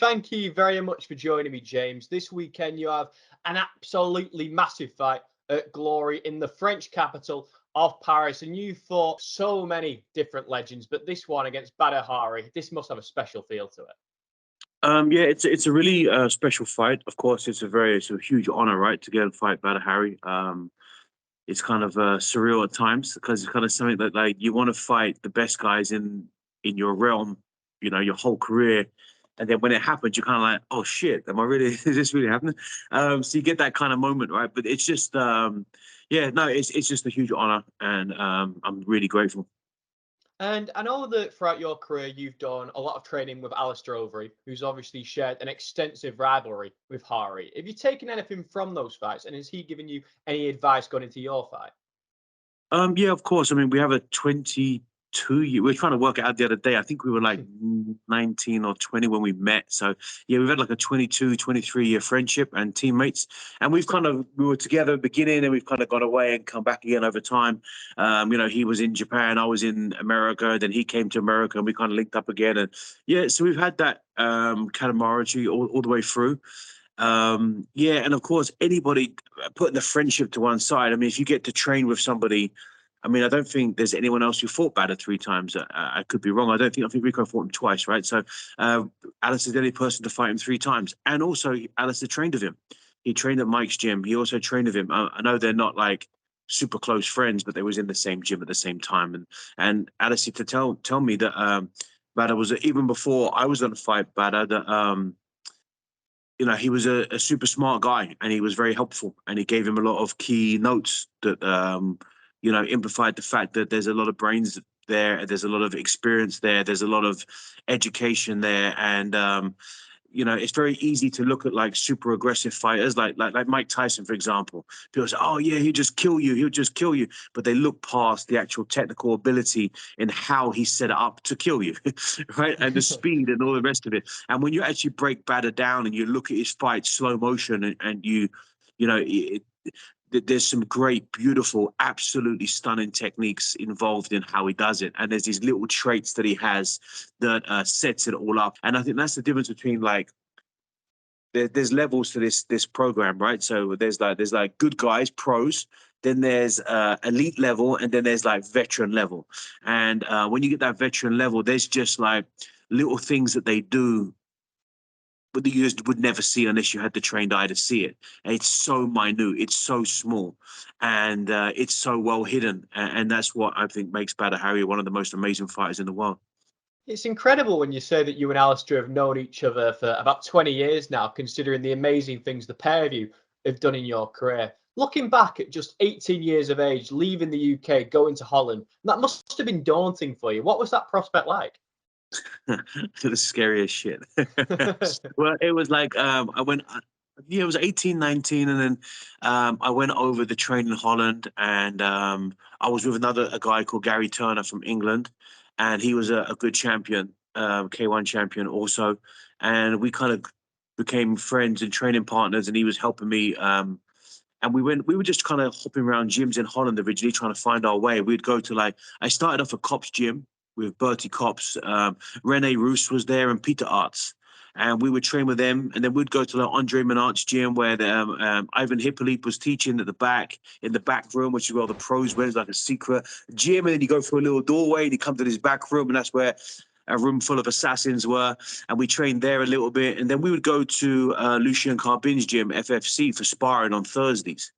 Thank you very much for joining me, James. This weekend you have an absolutely massive fight at Glory in the French capital of Paris, and you fought so many different legends, but this one against Badr Hari, this must have a special feel to it. Yeah, it's a really special fight. Of course, it's a huge honor, right, to go and fight Badr Hari. It's kind of surreal at times because it's kind of something that like you want to fight the best guys in your realm, your whole career, and then when it happens, you're kind of like, oh shit, am I really? Is this really happening? So you get that kind of moment, right? But it's just, yeah, no, it's just a huge honor, and I'm really grateful. And I know that throughout your career, you've done a lot of training with Alistair Overy, who's obviously shared an extensive rivalry with Hari. Have you taken anything from those fights, and has he given you any advice going into your fight? Yeah, of course. I mean, we have a 22 year. We are trying to work it out the other day. I think we were like 19 or 20 when we met. So yeah, we've had like a 22, 23 year friendship and teammates. And we were together at the beginning, and we've kind of gone away and come back again over time. He was in Japan, I was in America, then he came to America, and we kind of linked up again. And yeah, so we've had that camaraderie all the way through. Yeah, and of course, anybody putting the friendship to one side. I mean, if you get to train with somebody, I mean, I don't think there's anyone else who fought Badder 3 times. I could be wrong. I think Rico fought him twice, right? So Alice is the only person to fight him 3 times. And also, Alistair trained with him. He trained at Mike's gym. He also trained with him. I know they're not like super close friends, but they was in the same gym at the same time. And Alice used to tell me that Badder was, even before I was going to fight Badder, that he was a super smart guy, and he was very helpful, and he gave him a lot of key notes that amplified the fact that there's a lot of brains there, there's a lot of experience there, there's a lot of education there. And it's very easy to look at like super aggressive fighters, like Mike Tyson, for example. People say, "Oh yeah, he'll just kill you," but they look past the actual technical ability in how he set it up to kill you, right? And the speed and all the rest of it. And when you actually break Badder down and you look at his fight slow motion, and you know, there's some great, beautiful, absolutely stunning techniques involved in how he does it. And there's these little traits that he has that sets it all up. And I think that's the difference between like, there's levels to this program, right? So there's like good guys, pros. Then there's elite level, and then there's like veteran level. And when you get that veteran level, there's just like little things that they do but that you just would never see unless you had the trained eye to see it. And it's so minute, it's so small, and it's so well hidden. And that's what I think makes Badr Hari one of the most amazing fighters in the world. It's incredible when you say that you and Alistair have known each other for about 20 years now, considering the amazing things the pair of you have done in your career. Looking back at just 18 years of age, leaving the UK, going to Holland, that must have been daunting for you. What was that prospect like? The scariest shit. Well, it was like I went. Yeah, it was 18, 19, and then I went over the train in Holland, and I was with a guy called Gary Turner from England, and he was a good champion, K1 champion also, and we kind of became friends and training partners, and he was helping me. And we were just kind of hopping around gyms in Holland originally, trying to find our way. We'd go to like, I started off a Cops gym with Bertie Cops. Rene Roos was there, and Peter Arts. And we would train with them. And then we'd go to like Andre Menard's gym, where Ivan Hippolyte was teaching at the back, in the back room, which is where all the pros went. It's like a secret gym. And then you go through a little doorway and you come to this back room, and that's where a room full of assassins were. And we trained there a little bit. And then we would go to Lucien Carbin's gym, FFC, for sparring on Thursdays.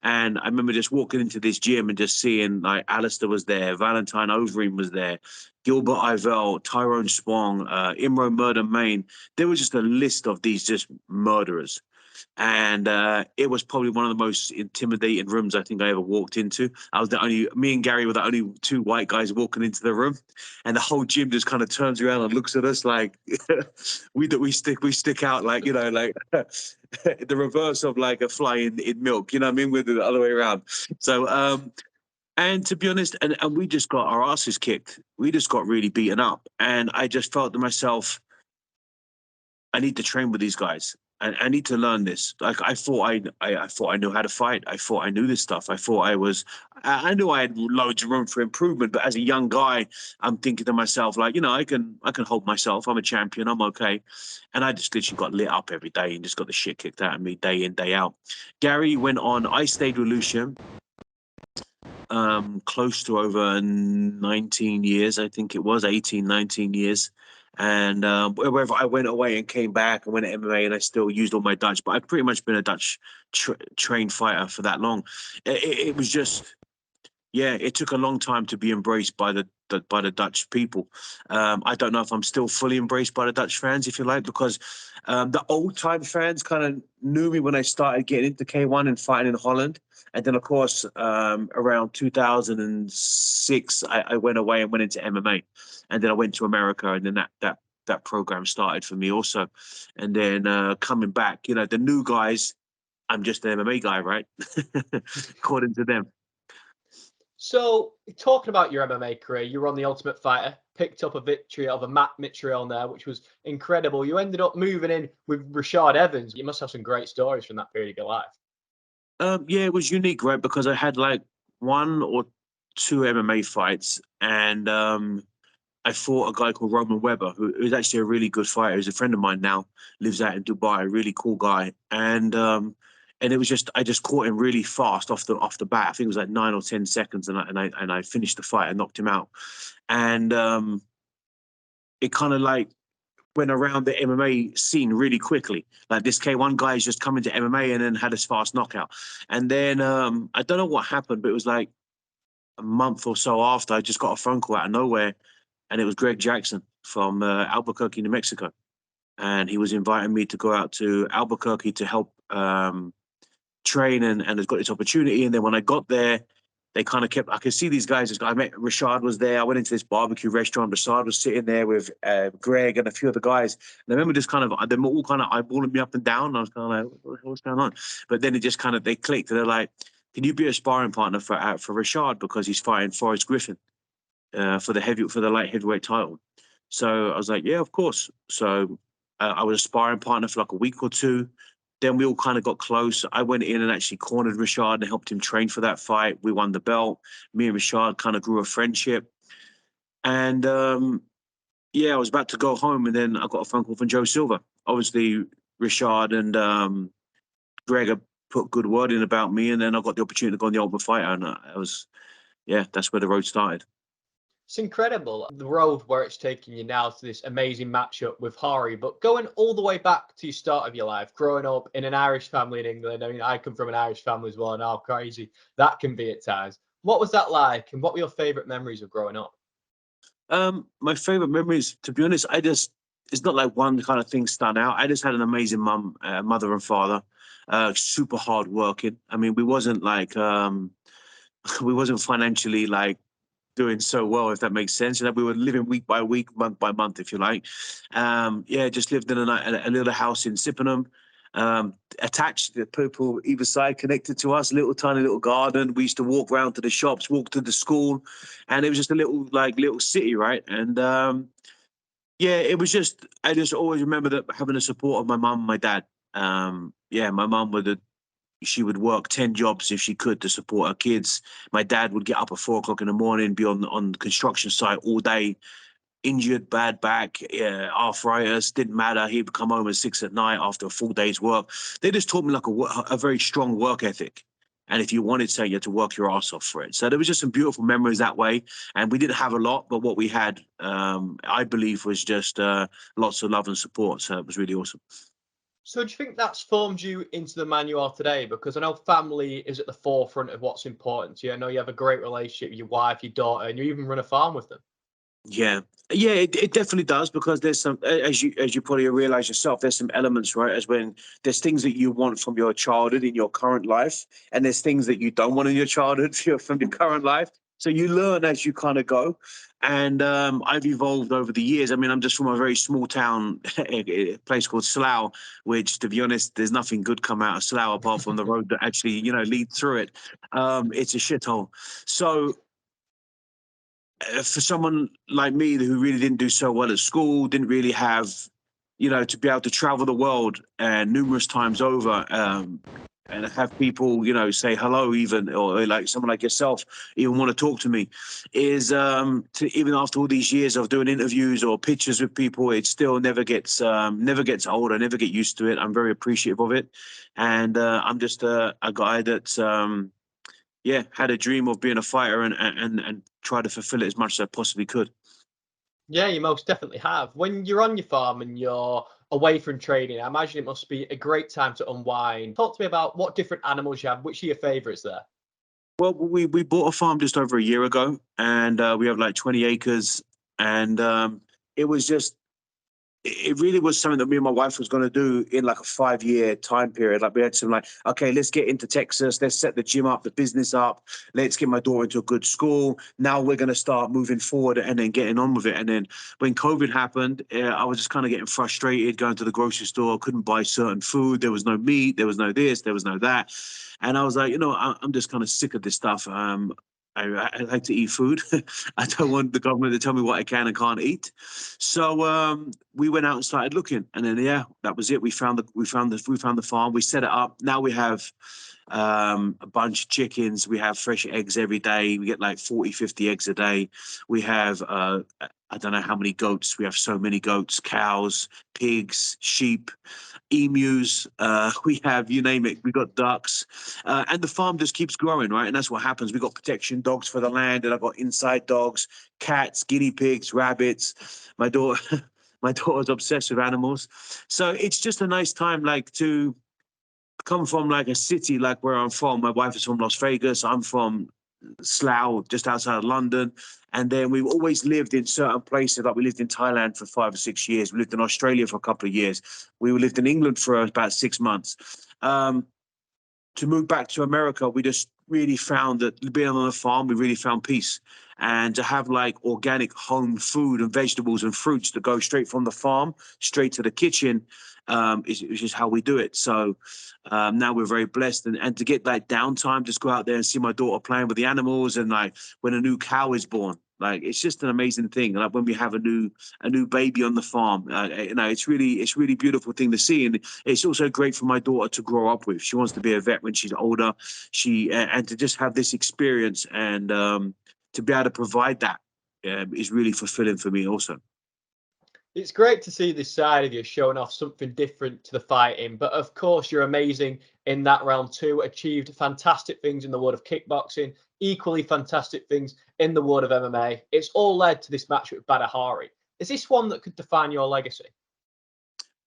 And I remember just walking into this gym and just seeing like Alistair was there, Valentine Overeem was there, Gilbert Ivell, Tyrone Spong, Imro Murder Main. There was just a list of these just murderers. And it was probably one of the most intimidating rooms I think I ever walked into. Me and Gary were the only two white guys walking into the room, and the whole gym just kind of turns around and looks at us like we stick out like like the reverse of like a fly in milk. You know what I mean? We're the other way around. So and to be honest, and we just got our asses kicked. We just got really beaten up, and I just felt to myself, I need to train with these guys. I need to learn this. Like I thought I thought I knew how to fight. I thought I knew this stuff. I thought I knew I had loads of room for improvement. But as a young guy, I'm thinking to myself, like, I can hold myself. I'm a champion. I'm okay. And I just literally got lit up every day and just got the shit kicked out of me day in, day out. Gary went on. I stayed with Lucian close to over 19 years. I think it was 18, 19 years. And wherever I went away and came back, I went to MMA and I still used all my Dutch. But I've pretty much been a Dutch trained fighter for that long. It was just, yeah, it took a long time to be embraced by the Dutch people. I don't know if I'm still fully embraced by the Dutch fans, if you like, because the old time fans kind of knew me when I started getting into K1 and fighting in Holland. And then, of course, around 2006, I went away and went into MMA. And then I went to America, and then that program started for me also. And then coming back, the new guys, I'm just an MMA guy, right? According to them. So, talking about your MMA career, you were on The Ultimate Fighter, picked up a victory of a Matt Mitrione there, which was incredible. You ended up moving in with Rashad Evans. You must have some great stories from that period of your life. Yeah, it was unique, right? Because I had like 1 or 2 MMA fights, and I fought a guy called Roman Weber, who is actually a really good fighter. He's a friend of mine now, lives out in Dubai, a really cool guy. And it was just I just caught him really fast off the bat. I think it was like 9 or 10 seconds, and I finished the fight and knocked him out. And it kind of like went around the MMA scene really quickly. Like this K1 guy is just coming to MMA and then had his fast knockout. And then I don't know what happened, but it was like a month or so after, I just got a phone call out of nowhere, and it was Greg Jackson from Albuquerque, New Mexico. And he was inviting me to go out to Albuquerque to help train and has got this opportunity. And then when I got there, they kind of kept, I could see these guys. I met Rashad was there. I went into this barbecue restaurant. Rashad was sitting there with Greg and a few other guys. And I remember just kind of, them all kind of eyeballing me up and down. And I was kind of like, what's going on? But then it just kind of, they clicked. And they're like, can you be a sparring partner for Rashad? Because he's fighting Forrest Griffin for the light heavyweight title. So I was like, yeah, of course. So I was a sparring partner for like a week or two. Then we all kind of got close. I went in and actually cornered Rashad and helped him train for that fight. We won the belt. Me and Rashad kind of grew a friendship. And yeah, I was about to go home, and then I got a phone call from Joe Silva. Obviously, Rashad and Greg had put good word in about me, and then I got the opportunity to go on the Ultimate Fighter, and that's where the road started. It's incredible, the road where it's taking you now to this amazing matchup with Hari. But going all the way back to your start of your life, growing up in an Irish family in England. I mean, I come from an Irish family as well, and how crazy that can be at times. What was that like, and what were your favourite memories of growing up? My favorite memories, to be honest, it's not like one kind of thing stand out. I just had an amazing mother and father, super hard working. I mean, we wasn't like, we wasn't financially like doing so well, if that makes sense. We were living week by week, month by month, if you like. Yeah, just lived in a little house in Sippenham, attached to people either side, connected to us, little tiny little garden. We used to walk around to the shops, walk to the school, and it was just a little city, right? And yeah, it was just, I just always remember that having the support of my mum and my dad. Yeah, my mum she would work 10 jobs if she could to support her kids. My dad would get up at 4 o'clock in the morning, be on the construction site all day, injured, bad back, arthritis, didn't matter. He would come home at 6 at night after a full day's work. They just taught me like a very strong work ethic. And if you wanted to, you had to work your ass off for it. So there was just some beautiful memories that way. And we didn't have a lot, but what we had, I believe, was just lots of love and support. So it was really awesome. So do you think that's formed you into the man you are today? Because I know family is at the forefront of what's important to you. I know you have a great relationship with your wife, your daughter, and you even run a farm with them. Yeah, yeah, it definitely does, because there's some, as you probably realize yourself, there's some elements, right? As when there's things that you want from your childhood in your current life, and there's things that you don't want in your childhood from your current life. So you learn as you kind of go. And I've evolved over the years. I mean, I'm just from a very small town, a place called Slough, which, to be honest, there's nothing good come out of Slough apart from the road that actually, leads through it. It's a shithole. So for someone like me who really didn't do so well at school, didn't really have, to be able to travel the world and numerous times over, and have people, say hello, even, or like someone like yourself, even want to talk to me, is to, even after all these years of doing interviews or pictures with people, it still never gets old. I never get used to it. I'm very appreciative of it, and I'm just a guy that's had a dream of being a fighter and try to fulfill it as much as I possibly could. Yeah, you most definitely have. When you're on your farm and you're away from training, I imagine it must be a great time to unwind. Talk to me about what different animals you have. Which are your favourites there? Well, we bought a farm just over a year ago, and we have like 20 acres, and it was just it really was something that me and my wife was going to do in like a 5-year time period. Like we had some like, okay, let's get into Texas. Let's set the gym up, the business up. Let's get my daughter into a good school. Now we're going to start moving forward and then getting on with it. And then when COVID happened, I was just kind of getting frustrated going to the grocery store. Couldn't buy certain food. There was no meat. There was no this. There was no that. And I was like, I'm just kind of sick of this stuff. I like to eat food. I don't want the government to tell me what I can and can't eat. So we went out and started looking, and then that was it. We found the farm. We set it up. Now we have a bunch of chickens. We have fresh eggs every day. We get like 40, 50 eggs a day. We have I don't know how many goats. We have so many goats, cows, pigs, sheep, emus. We have, you name it. We got ducks, and the farm just keeps growing, right? And that's what happens. We got protection dogs for the land, and I've got inside dogs, cats, guinea pigs, rabbits. My daughter, my daughter's obsessed with animals, so it's just a nice time, like to come from like a city like where I'm from. My wife is from Las Vegas. I'm from Slough, just outside of London. And then we've always lived in certain places. Like we lived in Thailand for 5 or 6 years. We lived in Australia for a couple of years. We lived in England for about 6 months. To move back to America, we just really found that being on a farm, we really found peace. And to have like organic home food and vegetables and fruits that go straight from the farm, straight to the kitchen, is just how we do it. So now we're very blessed. And to get like downtime, just go out there and see my daughter playing with the animals, and like when a new cow is born, like it's just an amazing thing. Like when we have a new baby on the farm, it's really beautiful thing to see, and it's also great for my daughter to grow up with. She wants to be a vet when she's older. And to just have this experience and to be able to provide that is really fulfilling for me also. It's great to see this side of you showing off something different to the fighting, but of course you're amazing in that realm too. Achieved fantastic things in the world of kickboxing, equally fantastic things in the world of MMA. It's all led to this match with Badr Hari. Is this one that could define your legacy?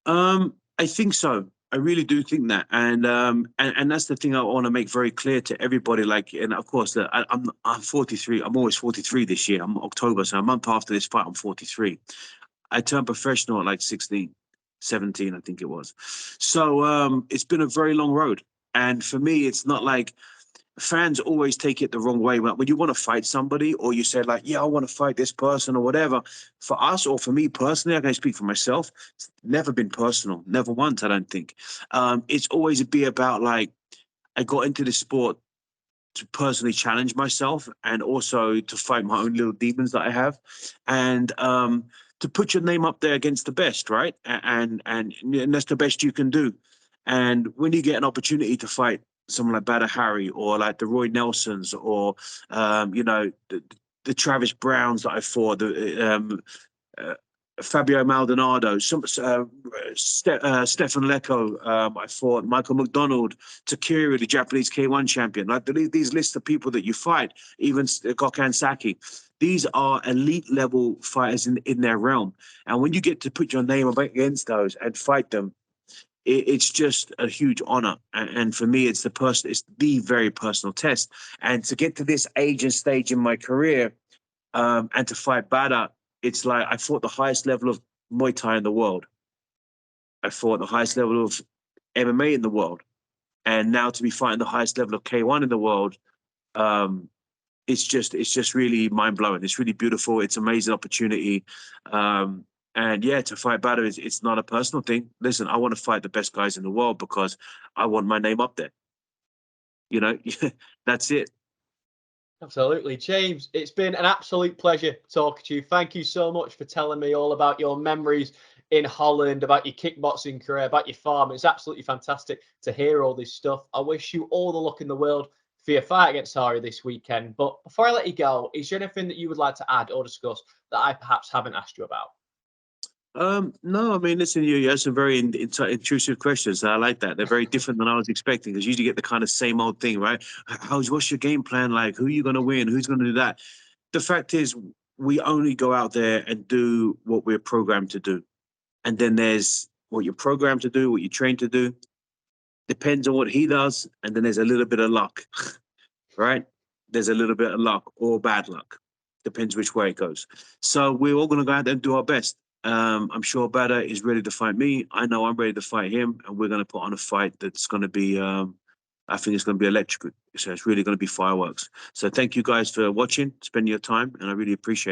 I think so. I really do think that, and that's the thing I want to make very clear to everybody. Like, and of course, I'm 43. I'm always 43 this year. I'm October, so a month after this fight, I'm 43. I turned professional at like 16, 17, I think it was. So it's been a very long road. And for me, it's not like fans always take it the wrong way. When you want to fight somebody, or you say like, yeah, I want to fight this person or whatever. For us, or for me personally, I can speak for myself. It's never been personal. Never once, I don't think. It's always be about like, I got into this sport to personally challenge myself, and also to fight my own little demons that I have. And to put your name up there against the best, right? And that's the best you can do. And when you get an opportunity to fight someone like Badr Hari, or like the Roy Nelsons, or the Travis Browns that I fought, Fabio Maldonado, Stefan Lecco, I fought Michael McDonald, Takiri, the Japanese K1 champion. Like these lists of people that you fight, even Gokhan Saki, these are elite level fighters in their realm. And when you get to put your name against those and fight them, it's just a huge honor. And for me, it's the very personal test. And to get to this age and stage in my career, and to fight Badr, it's like I fought the highest level of Muay Thai in the world. I fought the highest level of MMA in the world. And now to be fighting the highest level of K1 in the world, it's just really mind-blowing. It's really beautiful. It's an amazing opportunity. And yeah, to fight Badr, it's not a personal thing. Listen, I want to fight the best guys in the world because I want my name up there. That's it. Absolutely. James, it's been an absolute pleasure talking to you. Thank you so much for telling me all about your memories in Holland, about your kickboxing career, about your farm. It's absolutely fantastic to hear all this stuff. I wish you all the luck in the world for your fight against Hari this weekend. But before I let you go, is there anything that you would like to add or discuss that I perhaps haven't asked you about? No, I mean, listen, you asked some very intrusive questions. I like that. They're very different than I was expecting, because you usually get the kind of same old thing, right? What's your game plan like? Who are you going to win? Who's going to do that? The fact is, we only go out there and do what we're programmed to do. And then there's what you're programmed to do, what you're trained to do. Depends on what he does. And then there's a little bit of luck, right? There's a little bit of luck or bad luck. Depends which way it goes. So we're all going to go out there and do our best. I'm sure Bader is ready to fight me. I know I'm ready to fight him, and we're going to put on a fight that's going to be, I think it's going to be electric. So it's really going to be fireworks. So thank you guys for watching, spending your time, and I really appreciate it.